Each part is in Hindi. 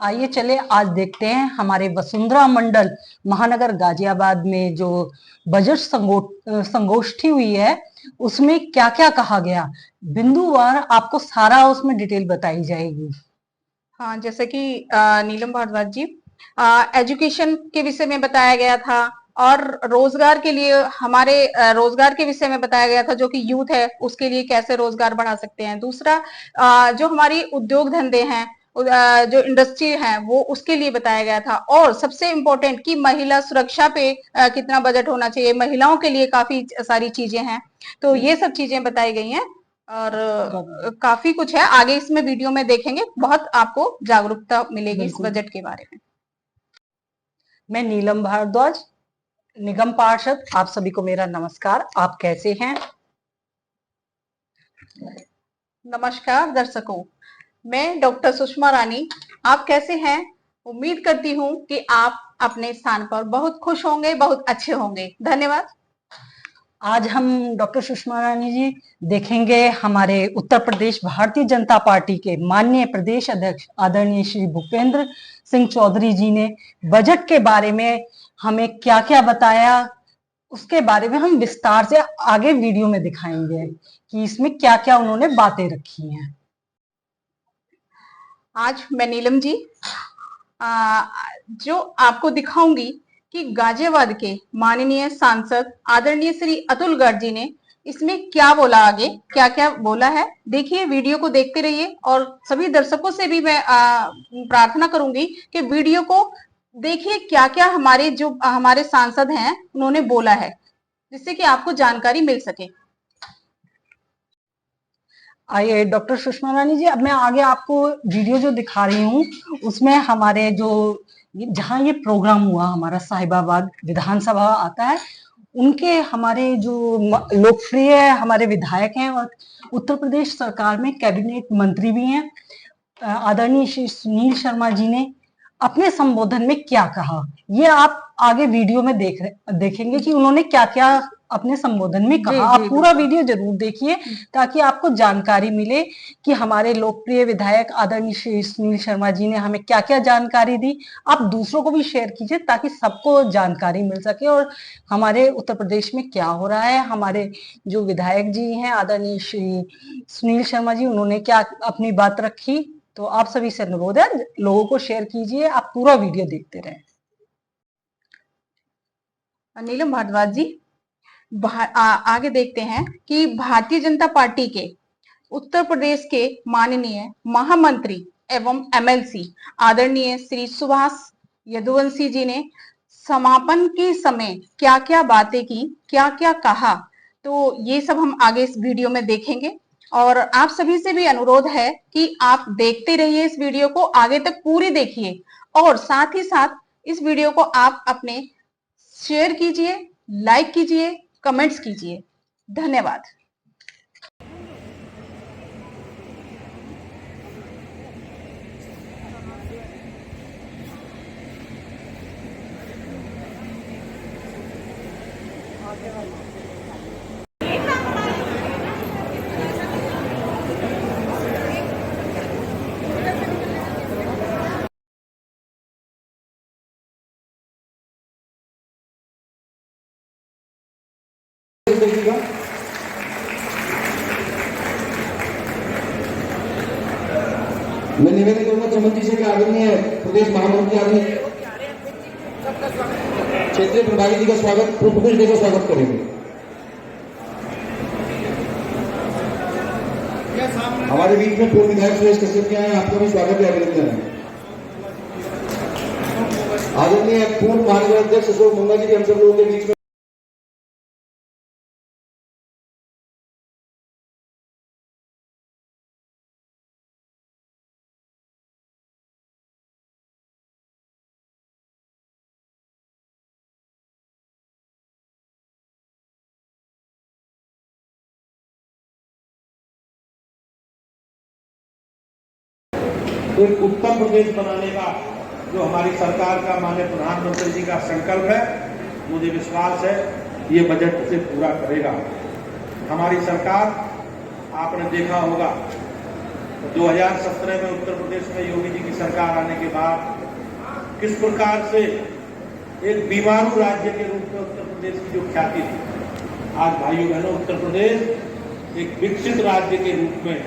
आइए चले आज देखते हैं हमारे वसुंधरा मंडल महानगर गाजियाबाद में जो बजट संगोष्ठी हुई है उसमें क्या क्या कहा गया। बिंदुवार आपको सारा उसमें डिटेल बताई जाएगी। हाँ, जैसे कि नीलम भारद्वाज जी, एजुकेशन के विषय में बताया गया था और रोजगार के लिए हमारे रोजगार के विषय में बताया गया था, जो कि यूथ है उसके लिए कैसे रोजगार बढ़ा सकते हैं। दूसरा, जो हमारी उद्योग धंधे हैं, जो इंडस्ट्री है वो उसके लिए बताया गया था। और सबसे इम्पोर्टेंट कि महिला सुरक्षा पे कितना बजट होना चाहिए, महिलाओं के लिए काफी सारी चीजें हैं, तो ये सब चीजें बताई गई हैं। और काफी कुछ है आगे इसमें वीडियो में देखेंगे, बहुत आपको जागरूकता मिलेगी इस बजट के बारे में। मैं नीलम भारद्वाज, निगम पार्षद, आप सभी को मेरा नमस्कार। आप कैसे हैं? नमस्कार दर्शकों, मैं डॉक्टर सुषमा रानी। आप कैसे हैं? उम्मीद करती हूँ कि आप अपने स्थान पर बहुत खुश होंगे, बहुत अच्छे होंगे। धन्यवाद। आज हम डॉक्टर सुषमा रानी जी देखेंगे हमारे उत्तर प्रदेश भारतीय जनता पार्टी के माननीय प्रदेश अध्यक्ष आदरणीय श्री भूपेंद्र सिंह चौधरी जी ने बजट के बारे में हमें क्या क्या बताया, उसके बारे में हम विस्तार से आगे वीडियो में दिखाएंगे कि इसमें क्या क्या उन्होंने बातें रखी हैं। आज मैं नीलम जी जो आपको दिखाऊंगी कि गाजियाबाद के माननीय सांसद आदरणीय श्री अतुल गर्ग जी ने इसमें क्या बोला, आगे क्या क्या बोला है। देखिए, वीडियो को देखते रहिए और सभी दर्शकों से भी मैं प्रार्थना करूंगी कि वीडियो को देखिए, क्या क्या हमारे सांसद हैं उन्होंने बोला है, जिससे कि आपको जानकारी मिल सके। आइए डॉक्टर सुषमा रानी जी, अब मैं आगे आपको वीडियो जो दिखा रही हूँ उसमें हमारे जो जहाँ ये प्रोग्राम हुआ हमारा साहिबाबाद विधानसभा आता है, उनके हमारे जो लोकप्रिय हमारे विधायक हैं और उत्तर प्रदेश सरकार में कैबिनेट मंत्री भी हैं आदरणीय श्री सुनील शर्मा जी ने अपने संबोधन में क्या कहा, ये आप आगे वीडियो में देखेंगे कि उन्होंने क्या क्या अपने संबोधन में कहा। आप पूरा वीडियो जरूर देखिए ताकि आपको जानकारी मिले कि हमारे लोकप्रिय विधायक आदरणीय श्री सुनील शर्मा जी ने हमें क्या क्या जानकारी दी। आप दूसरों को भी शेयर कीजिए ताकि सबको जानकारी मिल सके और हमारे उत्तर प्रदेश में क्या हो रहा है। हमारे जो विधायक जी हैं आदरणीय श्री सुनील शर्मा जी, उन्होंने क्या अपनी बात रखी, तो आप सभी से अनुरोध है लोगों को शेयर कीजिए, आप पूरा वीडियो देखते रहें। नीलम भारद्वाज जी, आगे देखते हैं कि भारतीय जनता पार्टी के उत्तर प्रदेश के माननीय महामंत्री एवं एमएलसी आदरणीय श्री सुभाष यदुवंशी जी ने समापन के समय क्या क्या बातें की, क्या क्या कहा, तो ये सब हम आगे इस वीडियो में देखेंगे। और आप सभी से भी अनुरोध है कि आप देखते रहिए, इस वीडियो को आगे तक पूरी देखिए और साथ ही साथ इस वीडियो को आप अपने शेयर कीजिए, लाइक कीजिए, कमेंट्स कीजिए। धन्यवाद। मैं निवेदन करूंगा क्रमंत्री से कि आदरणीय प्रदेश महामंत्री आदरणीय क्षेत्रीय प्रभारी जी का स्वागत, प्रदेश जी का स्वागत करेंगे। हमारे बीच में पूर्व विधायक सुरेश कश्यप जी आए, आपका भी स्वागत है, अभिनंदन है। आदरणीय पूर्व महानगर अध्यक्ष अशोक मंगा जी भी हम सब लोगों के बीच में एक उत्तर प्रदेश बनाने का जो हमारी सरकार का माननीय प्रधानमंत्री जी का संकल्प है, मुझे विश्वास है ये बजट उसे पूरा करेगा। हमारी सरकार, आपने देखा होगा 2017 में उत्तर प्रदेश में योगी जी की सरकार आने के बाद किस प्रकार से एक बीमारू राज्य के रूप में उत्तर प्रदेश की जो ख्याति थी, आज भाइयों बहनों उत्तर प्रदेश एक विकसित राज्य के रूप में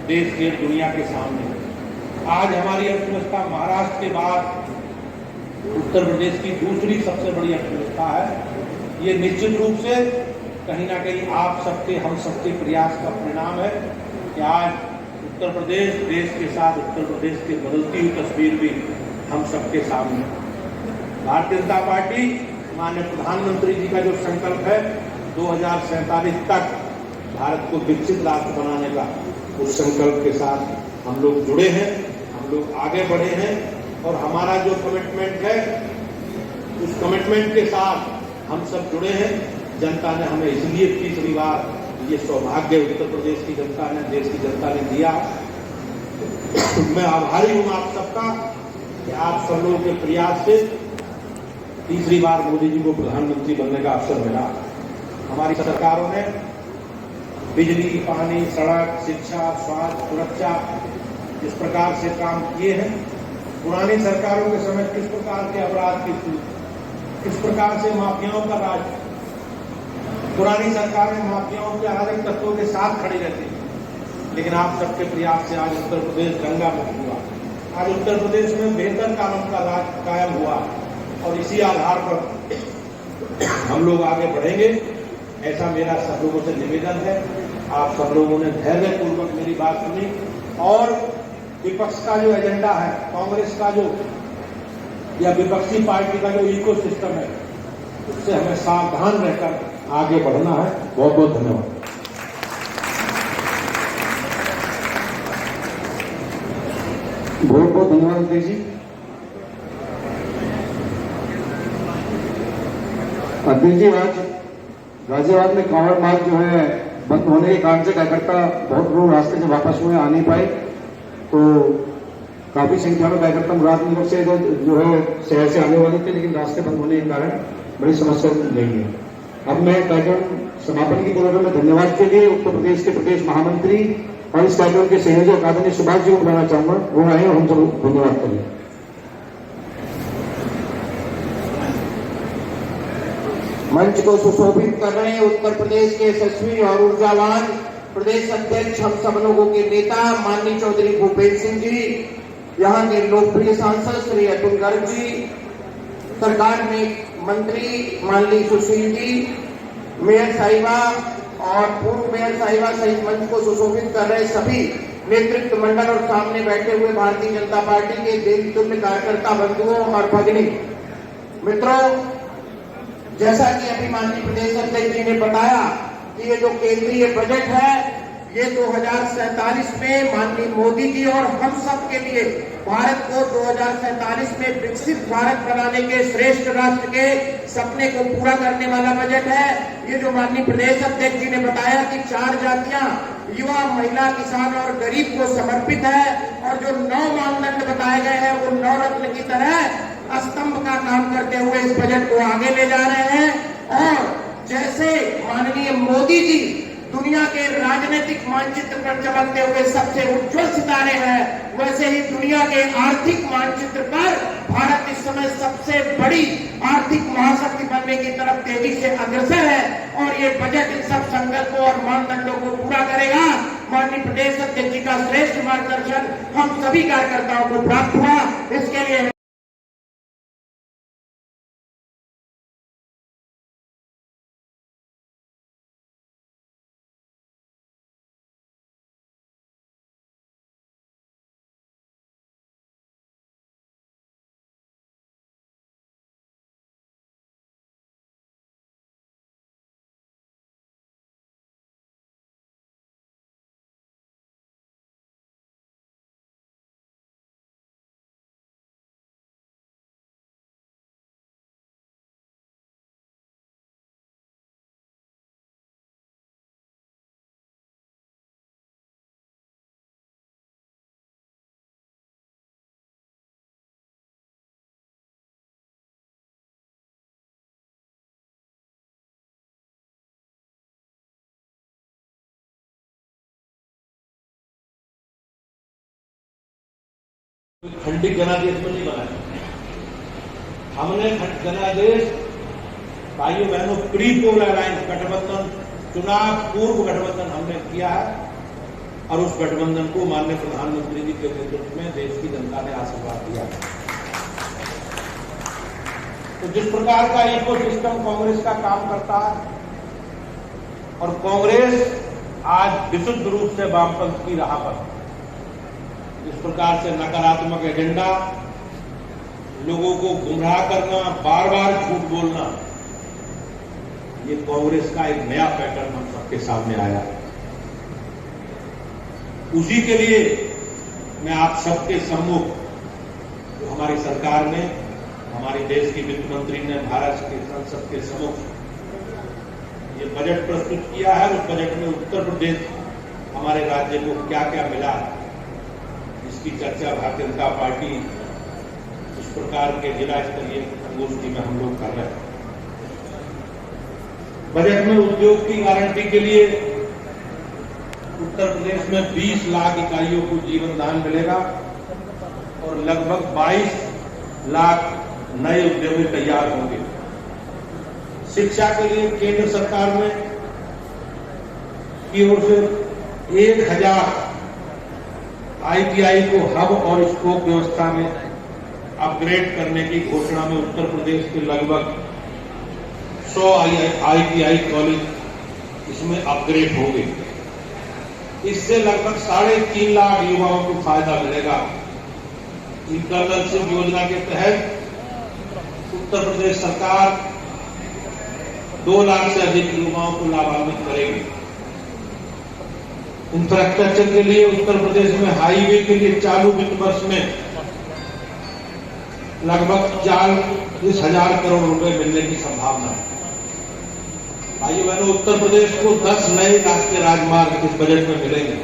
देश के दुनिया के सामने है। आज हमारी अर्थव्यवस्था महाराष्ट्र के बाद उत्तर प्रदेश की दूसरी सबसे बड़ी अर्थव्यवस्था है। ये निश्चित रूप से कहीं ना कहीं आप सबके हम सबके प्रयास का परिणाम है कि आज उत्तर प्रदेश देश के साथ उत्तर प्रदेश की बदलती हुई तस्वीर भी हम सबके सामने है। भारतीय जनता पार्टी माननीय प्रधानमंत्री जी का जो संकल्प है 2047 तक भारत को विकसित राष्ट्र बनाने का, उस संकल्प के साथ हम लोग जुड़े हैं, हम लोग आगे बढ़े हैं और हमारा जो कमिटमेंट है उस कमिटमेंट के साथ हम सब जुड़े हैं। जनता ने हमें इसलिए तीसरी बार ये सौभाग्य उत्तर प्रदेश की जनता ने, देश की जनता ने दिया। मैं आभारी हूं आप सबका कि आप सब लोगों के प्रयास से तीसरी बार मोदी जी को प्रधानमंत्री बनने का अवसर मिला। हमारी सरकारों ने बिजली, पानी, सड़क, शिक्षा, स्वास्थ्य, सुरक्षा जिस प्रकार से काम किए हैं, पुरानी सरकारों के समय किस प्रकार के अपराध की थी, किस प्रकार से माफियाओं का राज, पुरानी सरकारें माफियाओं के अराजक तत्वों के साथ खड़ी रहती थी। लेकिन आप सबके प्रयास से आज उत्तर प्रदेश गंगा मुक्त हुआ। आज उत्तर प्रदेश में बेहतर कानून का राज कायम हुआ और इसी आधार पर हम लोग आगे बढ़ेंगे, ऐसा मेरा सब लोगों से निवेदन है। आप सब लोगों ने धैर्यपूर्वक मेरी बात सुनी और विपक्ष का जो एजेंडा है, कांग्रेस का जो या विपक्षी पार्टी का जो इकोसिस्टम है, उससे हमें सावधान रहकर आगे बढ़ना है। बहुत बहुत धन्यवाद। बहुत बहुत धन्यवाद अध्यक्ष जी। अध्यक्ष जी, आज गाजियाबाद में कांवड़ मार्ग जो है बंद होने के कारण से कार्यकर्ता बहुत लोग रास्ते से वापस हुए, आ नहीं पाए, तो काफी संख्या में कार्यकर्ता मुरादनगर से जो है शहर से आने वाले थे, लेकिन रास्ते बंद होने के कारण बड़ी समस्या नहीं है। अब मैं कार्यक्रम समापन की गुणवत्ता में धन्यवाद के लिए उत्तर प्रदेश के प्रदेश महामंत्री और इस कार्यक्रम के संयोजक आदरणीय सुभाष जी को बुलाना चाहूंगा, वो आए और हम सब धन्यवाद करें। मंच को सुशोभित कर रहे हैं उत्तर प्रदेश के यशस्वी और ऊर्जावान प्रदेश अध्यक्ष, हम सब लोगों के नेता माननीय चौधरी भूपेंद्र सिंह जी, यहाँ के लोकप्रिय सांसद श्री अतुल गर्ग जी, सरकार में मंत्री माननीय सुशील जी, मेयर साहिबा और पूर्व मेयर साहिबा सहित मंच को सुशोभित कर रहे सभी नेतृत्व मंडल और सामने बैठे हुए भारतीय जनता पार्टी के देवतुल्य कार्यकर्ता बंधुओं और भगिनी मित्रों, जैसा कि अभी माननीय प्रदेश अध्यक्ष जी ने बताया कि ये जो केंद्रीय बजट है ये 2047 में माननीय मोदी जी और हम सब के लिए भारत को 2047 में विकसित भारत बनाने के श्रेष्ठ राष्ट्र के सपने को पूरा करने वाला बजट है। ये जो माननीय प्रदेश अध्यक्ष जी ने बताया कि 4 जातियां युवा, महिला, किसान और गरीब को समर्पित है और जो 9 मानदंड बताए गए हैं वो 9 रत्न की तरह स्तंभ का काम करते हुए इस बजट को आगे ले जा रहे हैं। और जैसे माननीय मोदी जी दुनिया के राजनीतिक मानचित्र पर चमकते हुए सबसे उज्जवल सितारे हैं, वैसे ही दुनिया के आर्थिक मानचित्र पर भारत इस समय सबसे बड़ी आर्थिक महाशक्ति बनने की तरफ तेजी से अग्रसर है और ये बजट इन सब संकल्पों और मानदंडों को पूरा करेगा। माननीय प्रदेश अध्यक्ष जी का श्रेष्ठ मार्गदर्शन हम सभी कार्यकर्ताओं को प्राप्त हुआ, इसके लिए खंडित जनादेश में नहीं बनाया। हमने जनादेश भाइयों बहनों प्री पोल अलायंस गठबंधन, चुनाव पूर्व गठबंधन हमने किया है और उस गठबंधन को माननीय प्रधानमंत्री जी के नेतृत्व में देश की जनता ने आशीर्वाद दिया। तो जिस प्रकार का इकोसिस्टम कांग्रेस का काम करता है और कांग्रेस आज विशुद्ध रूप से वामपंथ की राह पर, इस प्रकार से नकारात्मक एजेंडा, लोगों को गुमराह करना, बार बार झूठ बोलना, ये कांग्रेस का एक नया पैटर्न हम सबके सामने आया है। उसी के लिए मैं आप सबके सम्मुख, जो हमारी सरकार ने, हमारे देश की वित्त मंत्री ने भारत के संसद के सम्मुख ये बजट प्रस्तुत किया है। उस बजट में उत्तर प्रदेश हमारे राज्य को क्या क्या मिला, इसकी चर्चा भारतीय जनता पार्टी इस प्रकार के जिला स्तरीय संगोष्ठी में हम लोग कर रहे हैं। बजट में उद्योग की गारंटी के लिए उत्तर प्रदेश में 20 लाख इकाइयों को जीवन दान मिलेगा और लगभग 22 लाख नए उद्योगी तैयार होंगे। शिक्षा के लिए केंद्र सरकार में की ओर से 1000 ITI को हब और स्कोप व्यवस्था में अपग्रेड करने की घोषणा में उत्तर प्रदेश के लगभग 100 ITI कॉलेज इसमें अपग्रेड होंगे। इससे लगभग 3.5 लाख युवाओं को फायदा मिलेगा। इंटर्नशिप योजना के तहत उत्तर प्रदेश सरकार 2 लाख से अधिक युवाओं को लाभान्वित करेगी। इंफ्रास्ट्रक्चर के लिए उत्तर प्रदेश में हाईवे के लिए चालू वित्त वर्ष में लगभग 40,000 करोड़ रुपए मिलने की संभावना है। भाइयों बहनों, उत्तर प्रदेश को 10 नए राष्ट्रीय राजमार्ग इस बजट में मिलेंगे।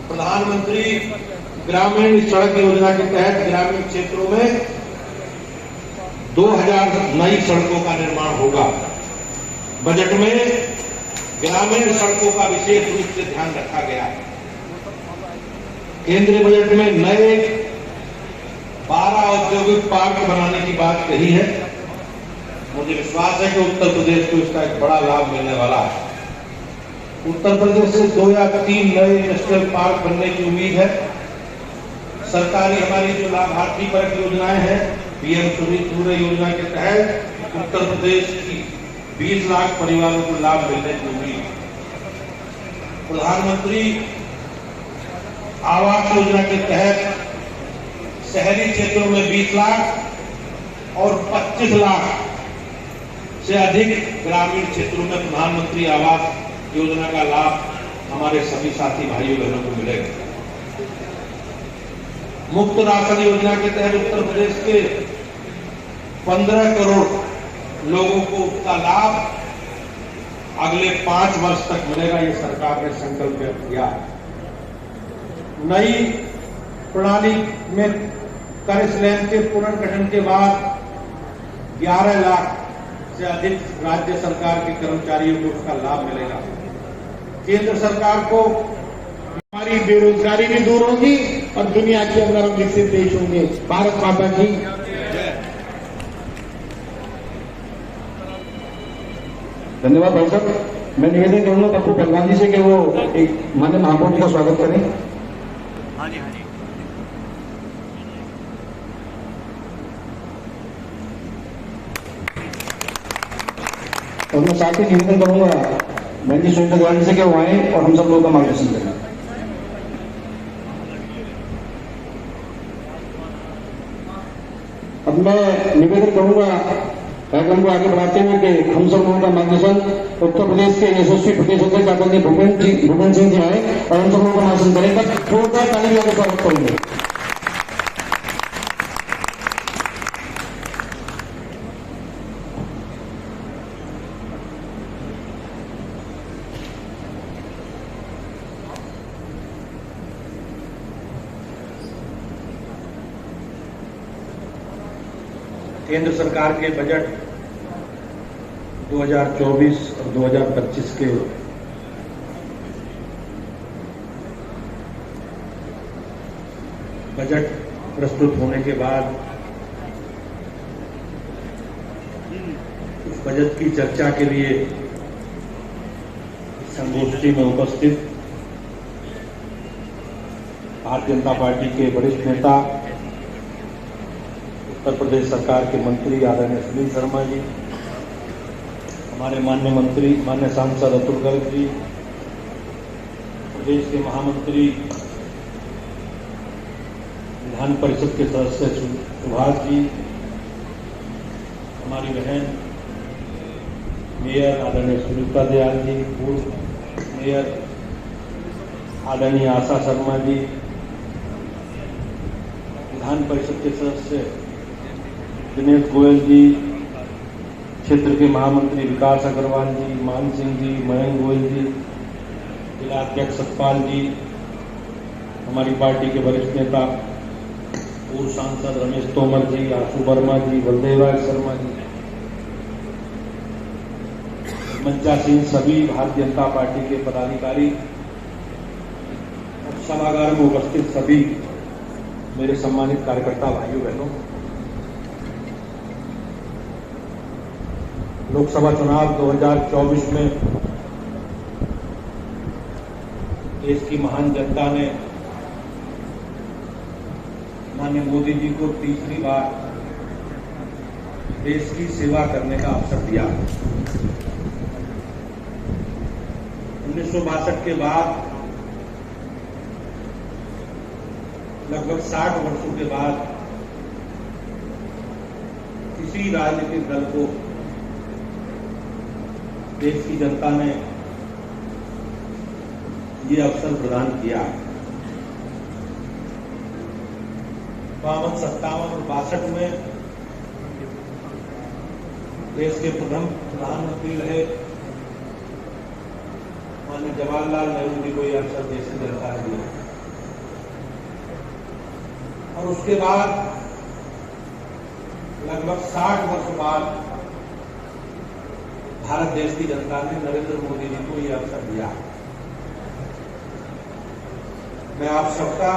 प्रधानमंत्री ग्रामीण सड़क योजना के तहत ग्रामीण क्षेत्रों में 2000 नई सड़कों का निर्माण होगा। बजट में ग्रामीण सड़कों का विशेष रूप से ध्यान रखा गया है। केंद्रीय बजट में नए 12 औद्योगिक पार्क बनाने की बात कही है। मुझे विश्वास है कि उत्तर प्रदेश को इसका एक बड़ा लाभ मिलने वाला है। उत्तर प्रदेश से 2 या 3 नए इंडस्ट्रियल पार्क बनने की उम्मीद है। सरकारी हमारी जो लाभार्थी परक योजनाएं हैं, PM सूर्य योजना के तहत उत्तर प्रदेश की 20 लाख परिवारों को लाभ मिलने की उम्मीद है। प्रधानमंत्री आवास योजना के तहत शहरी क्षेत्रों में 20 लाख और 25 लाख से अधिक ग्रामीण क्षेत्रों में प्रधानमंत्री आवास योजना का लाभ हमारे सभी साथी भाइयों बहनों को मिलेगा। मुफ्त राशन योजना के तहत उत्तर प्रदेश के 15 करोड़ लोगों को उसका लाभ अगले 5 वर्ष तक मिलेगा। ये सरकार ने संकल्प व्यक्त किया है। नई प्रणाली में कर स्लैब के पुनर्गठन के बाद 11 लाख से अधिक राज्य सरकार के कर्मचारियों को उसका लाभ मिलेगा। केंद्र सरकार को हमारी बेरोजगारी भी दूर होगी और दुनिया के अंदर हम विकसित देश होंगे। भारत माता की धन्यवाद भाई साहब। मैं निवेदन करूंगा पप्पू पहलवान जी से कि वो एक माननीय महापौर जी का स्वागत करें। हाँ जी, हाँ जी। और मैं साथ ही निवेदन करूंगा मैं जी सुनीता गोयल से कि वो आए और हम सब लोगों का मार्गदर्शन करें। अब मैं निवेदन करूंगा कार्यक्रम को आगे बढ़ाते हुए कि हम सब लोगों का मार्गदर्शन उत्तर प्रदेश के यशस्वी प्रदेश अध्यक्ष आदरणीय भूपेंद्र सिंह जी आए और हम सब लोगों का मार्गदर्शन करेंगे। जोरदार ताली बजा के स्वागत करेंगे। केंद्र सरकार के बजट 2024 और 2025 के बजट प्रस्तुत होने के बाद उस बजट की चर्चा के लिए संगोष्ठी में उपस्थित भारतीय जनता पार्टी के वरिष्ठ नेता, उत्तर प्रदेश सरकार के मंत्री आदरणीय सुनील शर्मा जी, हमारे माननीय मंत्री माननीय सांसद अतुल गर्ग जी, प्रदेश के महामंत्री विधान परिषद के सदस्य सुभाष जी, हमारी बहन मेयर आदरणीय सुनीता दयाल जी, पूर्व मेयर आदरणीय आशा शर्मा जी, विधान परिषद के सदस्य दिनेश गोयल जी, क्षेत्र के महामंत्री विकास अग्रवाल जी, मान सिंह जी, मयंक गोयल जी, जिला अध्यक्ष सतपाल जी, हमारी पार्टी के वरिष्ठ नेता पूर्व सांसद रमेश तोमर जी, आशु वर्मा जी, बलदेवराज शर्मा जी, मंचासीन सभी भारतीय जनता पार्टी के पदाधिकारी और सभागार में उपस्थित सभी मेरे सम्मानित कार्यकर्ता भाइयों बहनों, लोकसभा चुनाव 2024 में देश की महान जनता ने माननीय मोदी जी को तीसरी बार देश की सेवा करने का अवसर दिया। 1962 के बाद लगभग 60 वर्षों के बाद किसी राजनीतिक दल को देश की जनता ने ये अवसर प्रदान किया। 52, 57 और 62 में देश के प्रथम प्रधानमंत्री रहे माननीय जवाहरलाल नेहरू जी को यह अवसर देश की जनता ने दिया और उसके बाद लगभग 60 वर्ष बाद भारत देश की जनता ने नरेंद्र मोदी जी को यह अवसर दिया। मैं आप सबका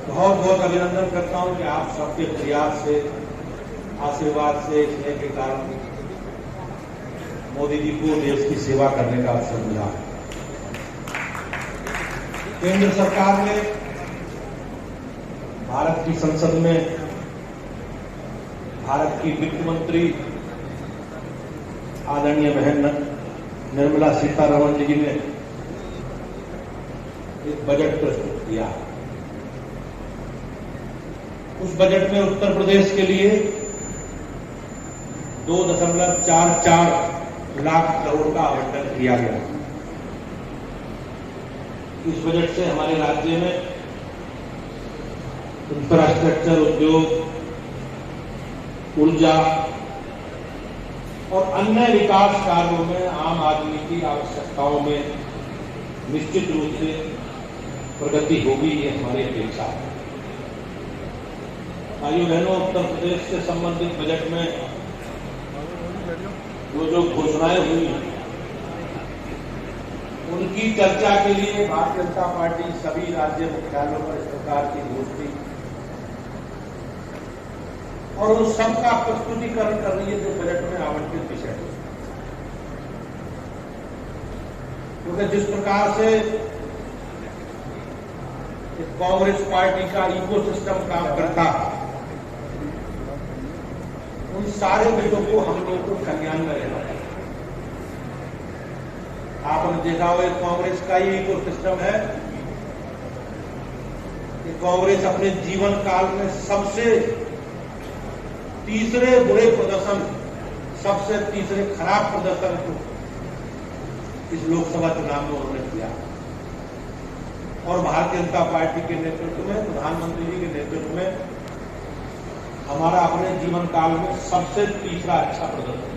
बहुत बहुत अभिनंदन करता हूं कि आप सबके प्रयास से, आशीर्वाद से, स्नेह के कारण मोदी जी को देश की सेवा करने का अवसर मिला। केंद्र सरकार ने भारत की संसद में भारत की वित्त मंत्री आदरणीय बहन निर्मला सीतारमण जी ने एक बजट प्रस्तुत किया। उस बजट में उत्तर प्रदेश के लिए 2.44 लाख करोड़ का आवंटन किया गया। इस बजट से हमारे राज्य में इंफ्रास्ट्रक्चर, उद्योग, ऊर्जा और अन्य विकास कार्यों में आम आदमी की आवश्यकताओं में निश्चित रूप से प्रगति होगी, ये हमारी अपेक्षा है। भाइयों बहनों, उत्तर प्रदेश से संबंधित बजट में जो घोषणाएं हुई उनकी चर्चा के लिए भारतीय जनता पार्टी सभी राज्य मुख्यालयों पर इस प्रकार की गोष्ठी और उन सबका प्रस्तुतिकरण कर रही है जो बजट में आवंटित विषय है। क्योंकि जिस प्रकार से कांग्रेस पार्टी का इकोसिस्टम काम करता, उन सारे विषयों को हम लोग को संज्ञान में लेना है। आपने देखा हुआ कांग्रेस का ये इकोसिस्टम है कि कांग्रेस अपने जीवन काल में सबसे तीसरे बुरे प्रदर्शन, सबसे तीसरे खराब प्रदर्शन को इस लोकसभा चुनाव में उन्होंने किया और भारतीय जनता पार्टी के नेतृत्व में, प्रधानमंत्री जी के नेतृत्व में हमारा अपने जीवन काल में सबसे तीसरा अच्छा प्रदर्शन।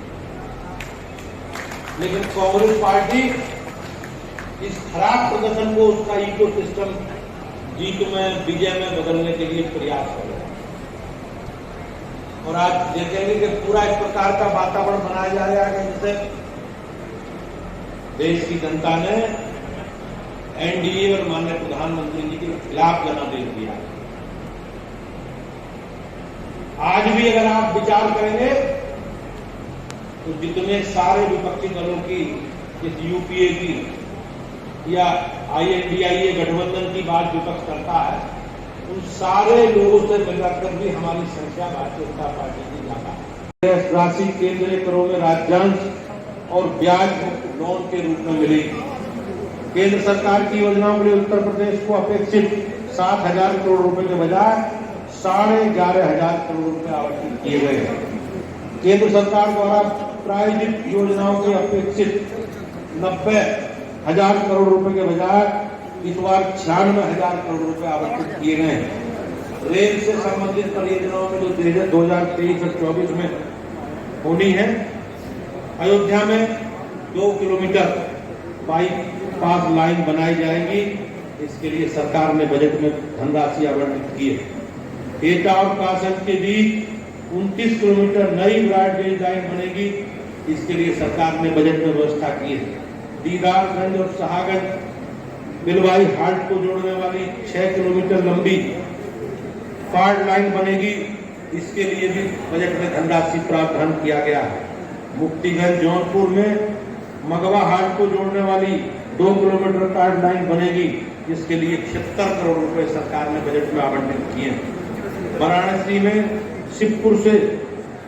लेकिन कांग्रेस पार्टी इस खराब प्रदर्शन को उसका इकोसिस्टम जीत में, विजय में बदलने के लिए प्रयास कर रहे हैं और आज देखेंगे कि पूरा इस प्रकार का वातावरण बनाया जा रहा है जिससे देश की जनता ने एनडीए और माननीय प्रधानमंत्री जी के खिलाफ जनादेश दिया। आज भी अगर आप विचार करेंगे तो जितने सारे विपक्षी दलों की इस यूपीए की या INDIA गठबंधन की बात विपक्ष करता है, उन सारे लोगों से मिलकर भी हमारी संख्या भारतीय जनता पार्टी की ज्यादा है। राशि केंद्रीय करों में राज्यांश और ब्याज मुक्त लोन के रूप में मिलेगी। केंद्र सरकार की योजनाओं के लिए उत्तर प्रदेश को अपेक्षित 7,000 करोड़ रुपए के बजाय 11,500 करोड़ रुपए आवंटित किए गए हैं। केंद्र सरकार द्वारा प्रायोजित योजनाओं के अपेक्षित 90,000 करोड़ रुपए के बजाय इस बार 96,000 करोड़ रुपए आवंटित किए गए हैं। रेल से संबंधित परियोजनाओं में जो 2023 और 24 में होनी है, अयोध्या में 2 किलोमीटर बाईपास लाइन बनाई जाएगी। इसके लिए सरकार ने बजट में धनराशि आवंटित की है। एटा और कासगंज के बीच 29 किलोमीटर नई ब्रॉडगेज लाइन बनेगी। इसके लिए सरकार ने बजट में व्यवस्था की है। दीदारगंज और शाहगंज बिलवाई हाट को जोड़ने वाली 6 किलोमीटर लंबी फाल्ट लाइन बनेगी। इसके लिए भी बजट में धनराशि प्रावधान किया गया है। मुक्तिगंज जौनपुर में मगवा हाट को जोड़ने वाली 2 किलोमीटर कार्ड लाइन बनेगी। इसके लिए 76 करोड़ रुपए सरकार ने बजट में आवंटित किए हैं। वाराणसी में शिवपुर से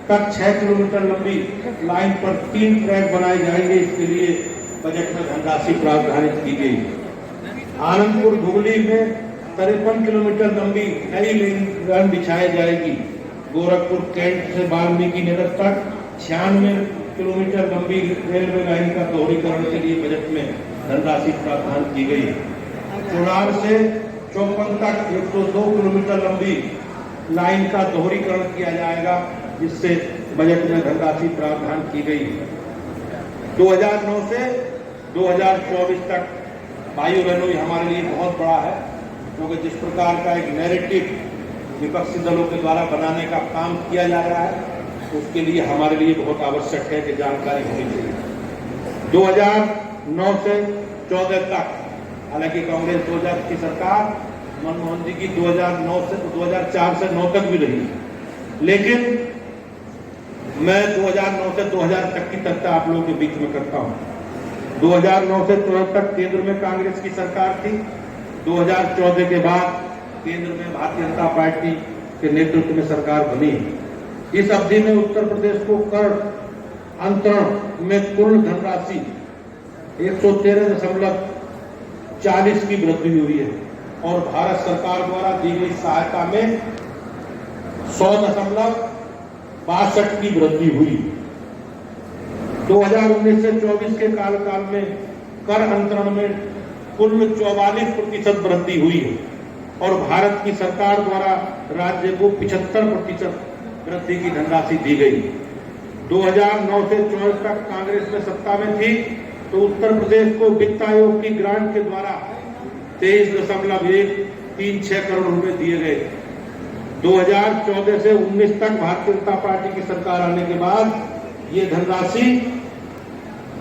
तक 6 किलोमीटर लंबी लाइन पर 3 ट्रैक बनाए जाएंगे। इसके लिए बजट में धनराशि प्रावधानित की गई। आनंदपुर धुगली में 53 किलोमीटर लंबी नई लाइन बिछाई जाएगी। गोरखपुर कैंट से वाल्मीकि नगर तक 96 किलोमीटर लंबी रेलवे लाइन का दोहरीकरण के लिए बजट में धनराशि प्रावधान की गई है। चुनार से चौपन तक 102 किलोमीटर लंबी लाइन का दोहरीकरण किया जाएगा, जिससे बजट में धनराशि प्रावधान की गई है। 2009 से 2024 तक भाइयों बहनों, ये हमारे लिए बहुत बड़ा है, क्योंकि जिस प्रकार का एक नैरेटिव विपक्षी दलों के द्वारा बनाने का काम किया जा रहा है, उसके लिए हमारे लिए बहुत आवश्यक है कि जानकारी होनी चाहिए। 2009 से 14 तक, हालांकि कांग्रेस 2000 की सरकार मनमोहन जी की 2004 से 9 तक भी रही, लेकिन मैं 2009 से 2000 तक की चर्चा आप लोगों के बीच में करता हूं। 2009 से 14 तक केंद्र में कांग्रेस की सरकार थी। 2014 के बाद केंद्र में भारतीय जनता पार्टी के नेतृत्व में सरकार बनी। इस अवधि में उत्तर प्रदेश को कर अंतरण में कुल धनराशि 113.40 की वृद्धि हुई है और भारत सरकार द्वारा दी गई सहायता में 100.62 की वृद्धि हुई। 2019 से 24 के कार्यकाल में कर अंतरण में कुल 44% वृद्धि हुई है और भारत की सरकार द्वारा राज्य को 75% वृद्धि की धनराशि दी गई। 2009 से 24 तक कांग्रेस में सत्ता में थी तो उत्तर प्रदेश को वित्त आयोग की ग्रांट के द्वारा 23.136 करोड़ रुपए दिए गए। 2014 से 19 तक भारतीय जनता पार्टी की सरकार आने के बाद ये धनराशि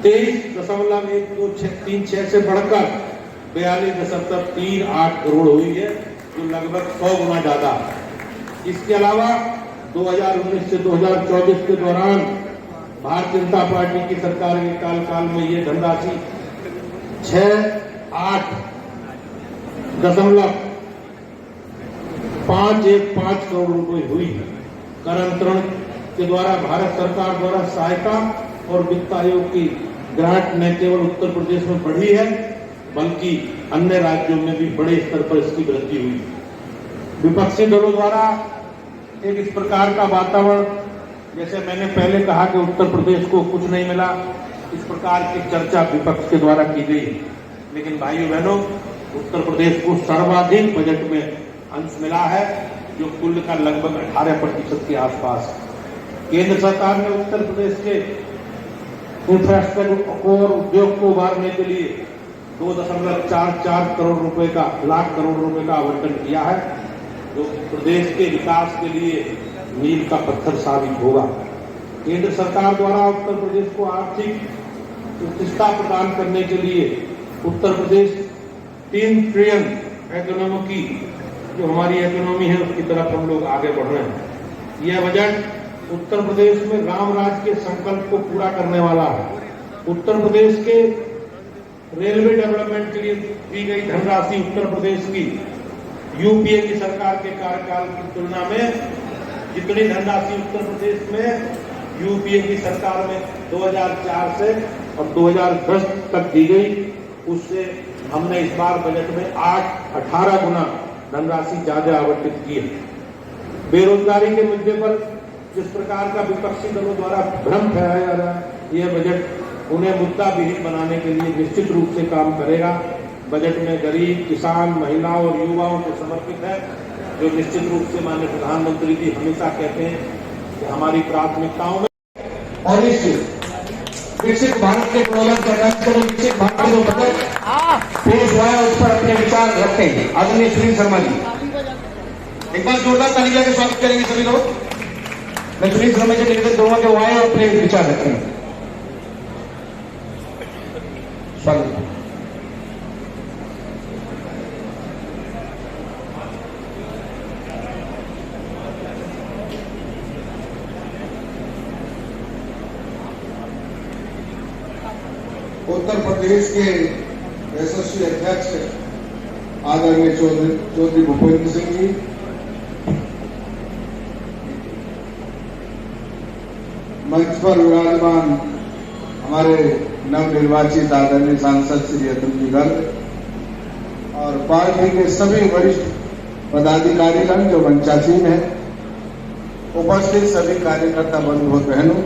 23.1236 से बढ़कर 42.38 करोड़ हुई है, जो लगभग 100 गुना ज्यादा। इसके अलावा 2019 से 2024 के दौरान भारतीय जनता पार्टी की सरकार के कार्यकाल में ये धनराशि 68.515 करोड़ रुपए हुई। कर अंतरण के द्वारा भारत सरकार द्वारा सहायता और वित्त आयोग की ग्रांट न केवल उत्तर प्रदेश में बढ़ी है, बल्कि अन्य राज्यों में भी बड़े स्तर पर इसकी वृद्धि हुई। विपक्षी दलों द्वारा एक इस प्रकार का वातावरण, जैसे मैंने पहले कहा कि उत्तर प्रदेश को कुछ नहीं मिला, इस प्रकार की चर्चा विपक्ष के द्वारा की गई। लेकिन भाइयों बहनों, उत्तर प्रदेश को सर्वाधिक बजट में अंश मिला है, जो कुल का लगभग 18% के आसपास। केंद्र सरकार ने उत्तर प्रदेश के इंफ्रास्ट्रक्चर और उद्योग को उभारने के लिए 2.44 करोड़ रुपए का लाख करोड़ रुपए का आवंटन किया है, जो प्रदेश के विकास के लिए मील का पत्थर साबित होगा। केंद्र सरकार द्वारा उत्तर प्रदेश को आर्थिक प्रतिष्ठा प्रदान करने के लिए उत्तर प्रदेश 3 ट्रिलियन इकोनॉमी की जो हमारी इकोनॉमी है उसकी तरफ हम लोग आगे बढ़ रहे हैं। यह बजट उत्तर प्रदेश में राम राज्य के संकल्प को पूरा करने वाला है। उत्तर प्रदेश के रेलवे डेवलपमेंट के लिए दी गई धनराशि उत्तर प्रदेश की यूपीए की सरकार के कार्यकाल की तुलना में जितनी धनराशि उत्तर प्रदेश में यूपीए की सरकार में 2004 से और 2010 तक दी गई, उससे हमने इस बार बजट में 18 गुना धनराशि ज्यादा आवंटित की है। बेरोजगारी के मुद्दे पर जिस प्रकार का विपक्षी दलों द्वारा भ्रम फैलाया जा रहा है, यह बजट उन्हें मुद्दा विहीन बनाने के लिए निश्चित रूप से काम करेगा। बजट में गरीब, किसान, महिलाओं और युवाओं को समर्पित है, जो निश्चित रूप से माननीय प्रधानमंत्री जी हमेशा कहते हैं कि हमारी प्राथमिकताओं में और इस विकसित भारत के प्रबंधन करने विकसित भारत का जो बजट पेश हुआ है उस पर अपने विचार रखते हैं आदरणीय सुनील शर्मा जी। एक बार जोरदार ताली बजा के स्वागत करेंगे सभी लोग। मैं सुनील शर्मा जी निवेदन करूंगा कि वो आए और अपने विचार रखें। स्वागत। उत्तर प्रदेश के यशस्वी अध्यक्ष आदरणीय चौधरी भूपेंद्र सिंह जी, मंच पर विराजमान हमारे नवनिर्वाचित आदरणीय सांसद श्री अतुल जी गर्ग और पार्टी के सभी वरिष्ठ पदाधिकारीगण जो मंचासीन है, उपस्थित सभी कार्यकर्ता बंधु और बहनों,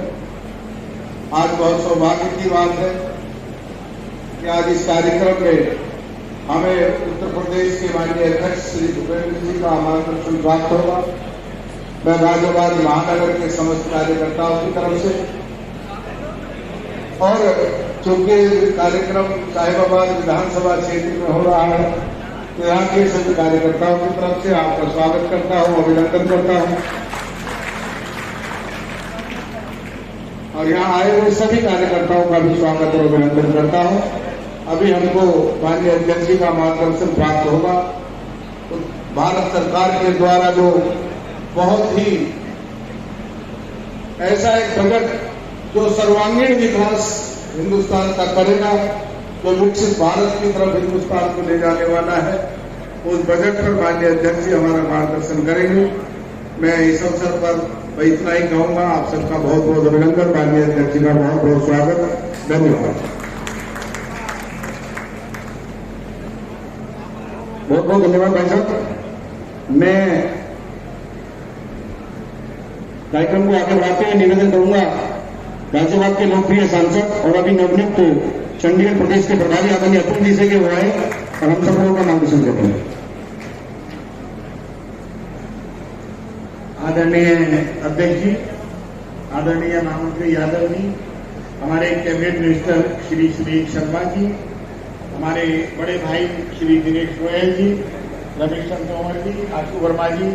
आज बहुत सौभाग्य की बात है कि आज इस कार्यक्रम में हमें उत्तर प्रदेश के माननीय अध्यक्ष श्री भूपेंद्र जी का मार्गदर्शन प्राप्त होगा। मैं गाजियाबाद महानगर के समस्त कार्यकर्ताओं की तरफ से और चूंकि कार्यक्रम साहिबाबाद विधानसभा क्षेत्र में हो रहा है, तो यहाँ के सभी कार्यकर्ताओं की तरफ से आपका स्वागत करता हूँ, अभिनंदन करता हूँ और यहाँ आए हुए सभी कार्यकर्ताओं का भी स्वागत और अभिनंदन करता हूँ। अभी हमको माननीय अध्यक्ष जी का मार्गदर्शन प्राप्त होगा। तो भारत सरकार के द्वारा जो बहुत ही ऐसा एक बजट जो सर्वांगीण विकास हिंदुस्तान का करेगा, जो विकसित भारत की तरफ हिंदुस्तान को ले जाने वाला है, उस बजट पर माननीय अध्यक्ष जी हमारा मार्गदर्शन करेंगे। मैं इस अवसर पर मैं इतना ही कहूंगा। आप सबका बहुत बहुत अभिनंदन, माननीय अध्यक्ष जी का बहुत बहुत स्वागत, धन्यवाद। बहुत बहुत धन्यवाद भाई साहब। मैं कार्यक्रम को आगे बढ़ाते हुए निवेदन करूंगा गाजियाबाद के लोकप्रिय सांसद और अभी नवनियुक्त चंडीगढ़ प्रदेश के प्रभारी आदरणीय अतुल जी से के वो आए और हम सब लोगों का मार्गदर्शन करते हैं। आदरणीय अध्यक्ष जी, आदरणीय महामंत्री यादव जी, हमारे कैबिनेट मिनिस्टर श्री सुनील शर्मा जी, हमारे बड़े भाई श्री दिनेश गोयल जी, रमेश तोमर जी, आशु वर्मा जी,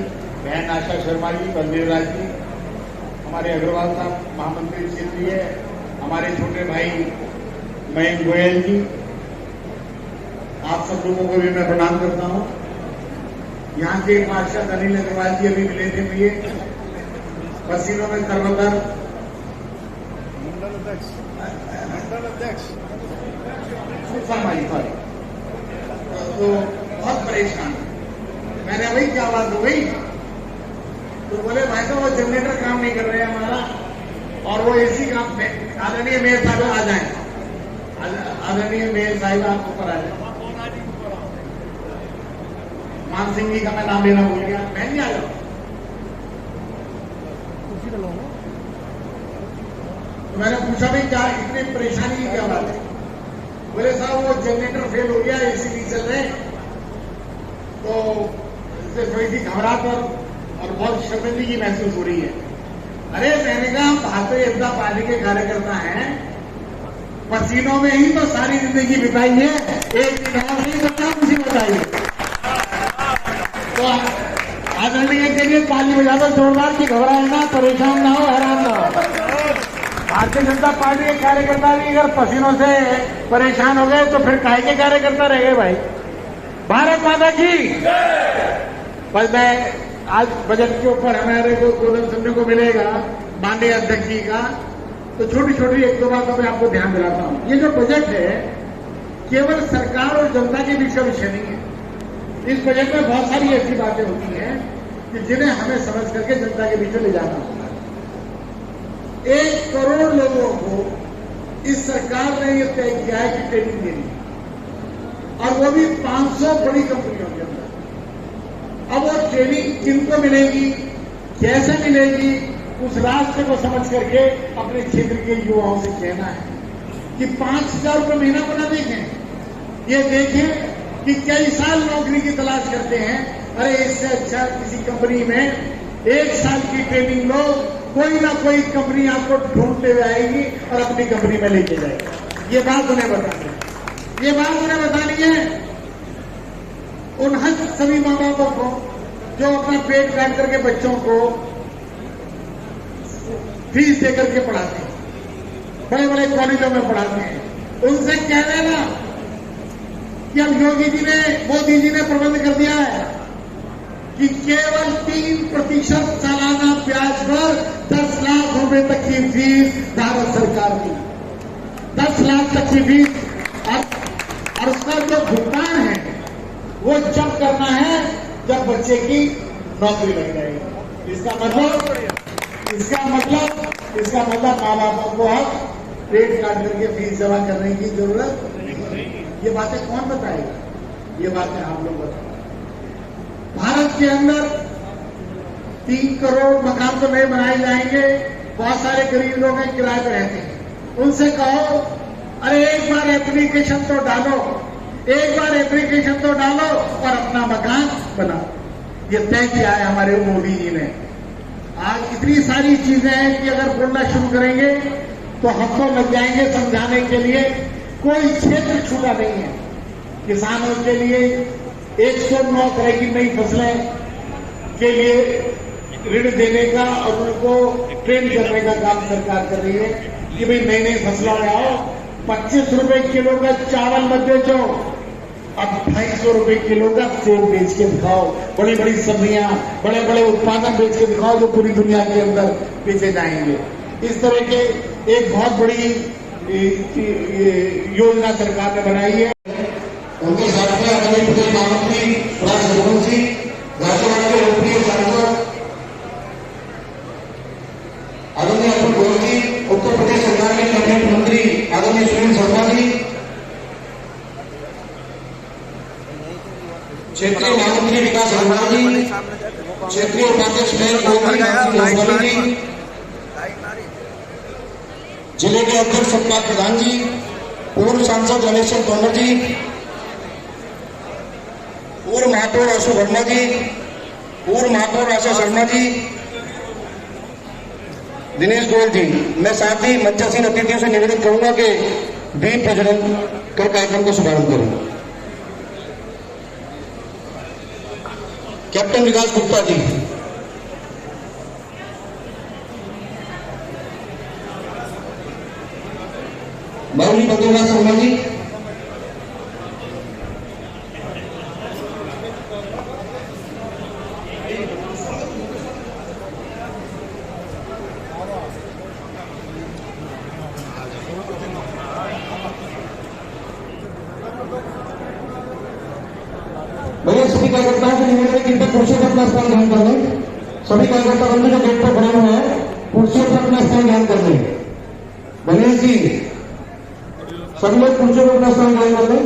बहन आशा शर्मा जी, बलदेव राज जी, हमारे अग्रवाल साहब महामंत्री सिंह जी है, हमारे छोटे भाई मयंक गोयल जी, आप सब लोगों को भी मैं प्रणाम करता हूँ। यहाँ के पार्षद अनिल अग्रवाल जी अभी मिले थे मुझे, पसीनों में तरबतर मंडल अध्यक्ष तो बहुत परेशान। मैंने भाई क्या बात हो गई, तो बोले भाई साहब वो जनरेटर काम नहीं कर रहे हैं हमारा और वो एसी काम में। आदरणीय मेयर साहब आ जाए, आदरणीय मेयर साहब आप ऊपर आ जाए। मान सिंह जी का मैं नाम लेना भूल गया, मैं नहीं आ जाऊँ। तो मैंने पूछा भाई क्या इतनी परेशानी की क्या बात है? बोले साहब वो जनरेटर फेल हो गया, एसी नहीं चल रहे, तो इससे थोड़ी सी घबराहट और बहुत शर्मिंदगी महसूस हो रही है। अरे मैंने कहा भारतीय जनता पार्टी के कार्यकर्ता हैं, पसीनों में ही तो सारी जिंदगी बिताई है, एक चुनाव नहीं करना मुझे बताइए। तो आदरणीय के लिए ताली बजा दो जोरदार की, घबराए ना, परेशान ना हो, हैरान ना हो। भारतीय जनता पार्टी के कार्यकर्ता भी अगर पसीनों से परेशान हो गए तो फिर काहे के कार्यकर्ता रह गए भाई। भारत माता की। बस मैं आज बजट के ऊपर हमारे को गोदम सुनने को मिलेगा माननीय अध्यक्ष जी का, तो छोटी छोटी एक दो बातों में आपको ध्यान दिलाता हूं। ये जो बजट है केवल सरकार और जनता के बीच का विषय नहीं है। इस बजट में बहुत सारी ऐसी बातें होती हैं कि जिन्हें हमें समझ करके जनता के बीच में ले जाना होता है। 1 करोड़ लोगों को इस सरकार ने यह तय किया है कि ट्रेनिंग देनी है, और वो भी 500 बड़ी कंपनियों के अंदर। अब वो ट्रेनिंग किनको मिलेगी, कैसे मिलेगी, उस रास्ते को समझ करके अपने क्षेत्र के युवाओं से कहना है कि 5,000 रुपये महीना बना देखें। ये देखें कि कई साल नौकरी की तलाश करते हैं, अरे इससे अच्छा किसी कंपनी में 1 साल की ट्रेनिंग लो, कोई ना कोई कंपनी आपको ढूंढते हुए आएगी और अपनी कंपनी में लेके जाएगी। ये बात उन्हें बतानी है, ये बात उन्हें बतानी है उन सभी माँ बापों को जो अपना पेट काट करके बच्चों को फीस देकर के पढ़ाते हैं, बड़े बड़े कॉलेजों में पढ़ाते हैं। उनसे कह देना कि अब योगी जी ने, मोदी जी ने प्रबंध कर दिया है कि केवल 3% सालाना ब्याज पर 10 लाख रुपए तक की फीस भारत सरकार की, 10 लाख तक की फीस, और उसका जो भुगतान है वो जब करना है जब बच्चे की नौकरी लग जाएगी। इसका मतलब माँ बापों को अब पेट काट करके फीस जमा करने की जरूरत नहीं। ये बातें कौन बताएगा? ये बातें आप लोग बताएं। भारत के अंदर 3 करोड़ मकान तो नए बनाए जाएंगे, बहुत सारे गरीब लोग हैं किराए पर रहते हैं। उनसे कहो अरे एक बार एप्लीकेशन तो डालो, एक बार एप्लीकेशन तो डालो और अपना मकान बनाओ। ये तय किया है हमारे मोदी जी ने। आज इतनी सारी चीजें हैं कि अगर बोलना शुरू करेंगे तो हफ्तों लग जाएंगे समझाने के लिए। कोई क्षेत्र छूटा नहीं है। किसानों के लिए 109 तरह की नई फसलें के लिए ऋण देने का और उनको ट्रेन करने का काम सरकार कर रही है कि भाई नई नई फसलों में आओ। 25 रुपए किलो का चावल मत बेचो, अब 250 रुपए किलो का सेब बेच के दिखाओ। बड़ी बड़ी सब्जियां, बड़े बड़े उत्पादन बेच के दिखाओ जो पूरी दुनिया के अंदर बेचे जाएंगे। इस तरह के एक बहुत बड़ी योजना सरकार ने बनाई है। उनके साथ में आदरणीय प्रदेश महामंत्री राजभवन जी, राज्यसभा के लोकप्रिय सांसद आदरणीय अतुल गोयल जी, उत्तर प्रदेश सरकार के कैबिनेट मंत्री आदरणीय सुनील शर्मा जी, क्षेत्रीय महामंत्री विकास अग्रवाल जी, क्षेत्रीय उपाध्यक्ष मेयर जी, जिले के अध्यक्ष सतपाल प्रधान जी, पूर्व सांसद रमेश चंद्र तोमर जी, पूर्व महापौर अशोक वर्मा जी, पूर्व महापौर आशा शर्मा जी, दिनेश गोयल जी। मैं साथ ही मंचासीन अतिथियों से निवेदन करूंगा कि दीप प्रज्वलन कर कार्यक्रम को शुभारंभ करूं। कैप्टन विकास गुप्ता जी, माननीय बद्रीनाथ शर्मा जी, भैया सभी कार्यकर्ताओं से निवेदन है कि इन पर कुर्सियों पर अपना स्थान ग्रहण कर लें। सभी कार्यकर्ता बंधु जो गेट पर बने हुए हैं कुर्सियों पर अपना स्थान ग्रहण कर लें। गणेश जी, सभी लोग कुर्सियों पर अपना स्थान ग्रहण कर लें।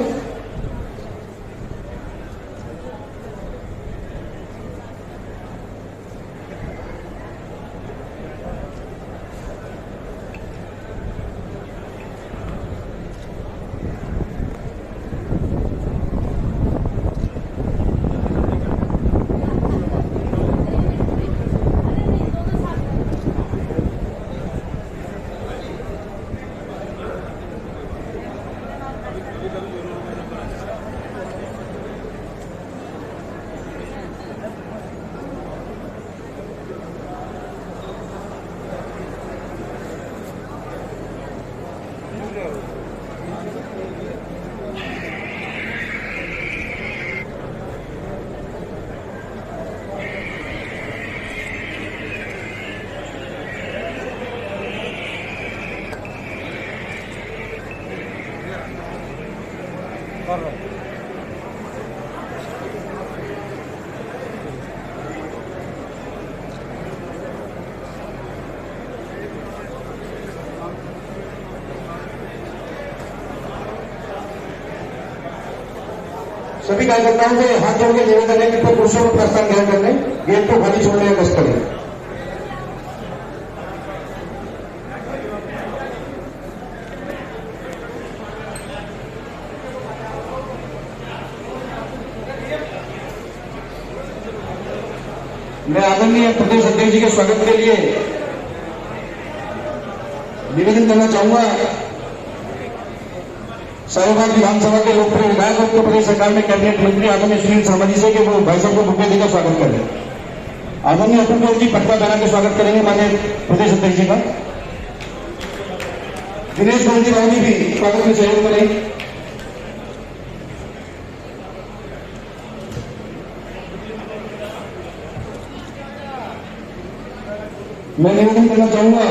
सभी कार्यकर्ताओं से हाथ जोड़ के निवेदन है कि तो पुरुषों को प्रस्थान ग्रहण करने, गेट को खाली छोड़ने का कष्ट करें। मैं आदरणीय प्रदेश अध्यक्ष जी के स्वागत के लिए निवेदन करना चाहूंगा साहिबाबाद विधानसभा के लोकप्रिय विधायक उत्तर प्रदेश सरकार में कैबिनेट मंत्री आदरणीय सुनील शर्मा जी से कि वो भाई साहब को बुके देकर स्वागत करें। आदरणीय अतुल जी पटका बना के स्वागत करेंगे माननीय प्रदेश अध्यक्ष जी का। दिनेश गोविंद राव जी भी स्वागत में सहयोग करें। मैं निवेदन करना चाहूंगा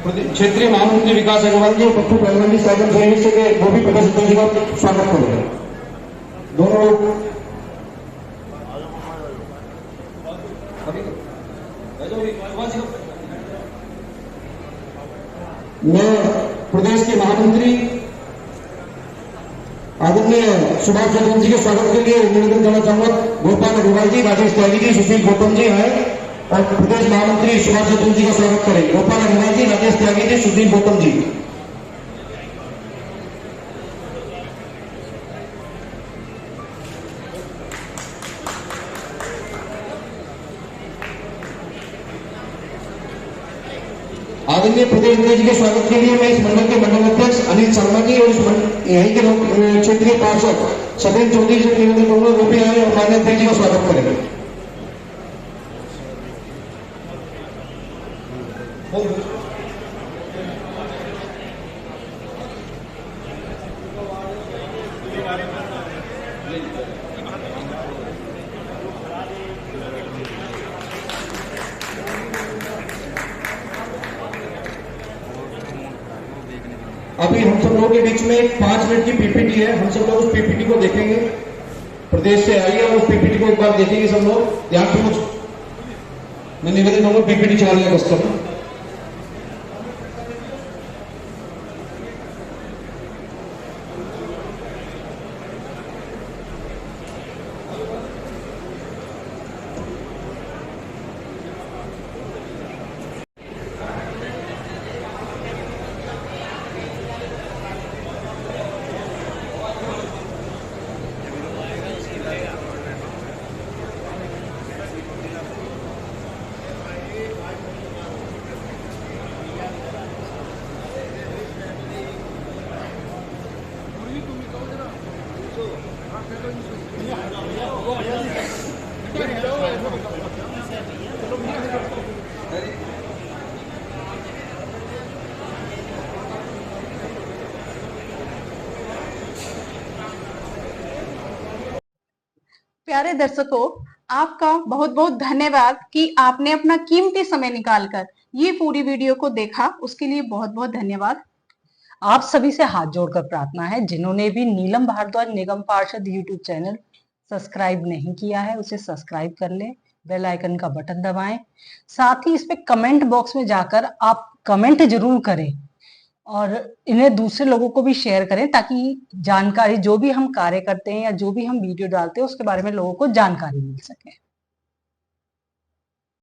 क्षेत्रीय महामंत्री विकास अग्रवाल जी और पप्पू पहलवान जी साइकिल सहयोग से वो भी प्रदेश अध्यक्ष जी का स्वागत करेंगे। दोनों लोग मैं प्रदेश के महामंत्री आदरणीय सुभाष चंद्र जी के स्वागत के लिए निवेदन करना चाहूंगा। गोपाल अग्रवाल जी, राजेश त्यागी जी, सुशील गौतम जी आए और प्रदेश महामंत्री सुभाष चंद्र जी का स्वागत करें। गोपाल अग्रवाल जी, राजेश त्यागी जी, सुशील गौतम जी। आदरणीय प्रदेश अध्यक्ष के स्वागत के लिए मैं इस मंडल के मंडल अध्यक्ष अनिल शर्मा जी और यहीं के क्षेत्रीय पार्षद सतेंद्र चौधरी से निवेदन करूंगा वो भी आए और माननीय अध्यक्ष जी का स्वागत करेंगे। अभी हम सब लोगों के बीच में 5 मिनट की पीपीटी है, हम सब लोग उस पीपीटी को देखेंगे। प्रदेश से आई है और उस पीपीटी को एक बार देखेंगे सब लोग। ध्यान से कुछ मैं निवेदन करूंगा पीपीटी चलाने का कष्ट करना। प्यारे दर्शकों, आपका बहुत बहुत धन्यवाद कि आपने अपना कीमती समय निकालकर ये पूरी वीडियो को देखा। उसके लिए बहुत बहुत धन्यवाद। आप सभी से हाथ जोड़कर प्रार्थना है, जिन्होंने भी नीलम भारद्वाज निगम पार्षद यूट्यूब चैनल सब्सक्राइब नहीं किया है उसे सब्सक्राइब कर ले, बेल आइकन का बटन दबाएं। साथ ही इस पे कमेंट बॉक्स में जाकर आप कमेंट जरूर करें और इन्हें दूसरे लोगों को भी शेयर करें, ताकि जानकारी जो भी हम कार्य करते हैं या जो भी हम वीडियो डालते हैं उसके बारे में लोगों को जानकारी मिल सके।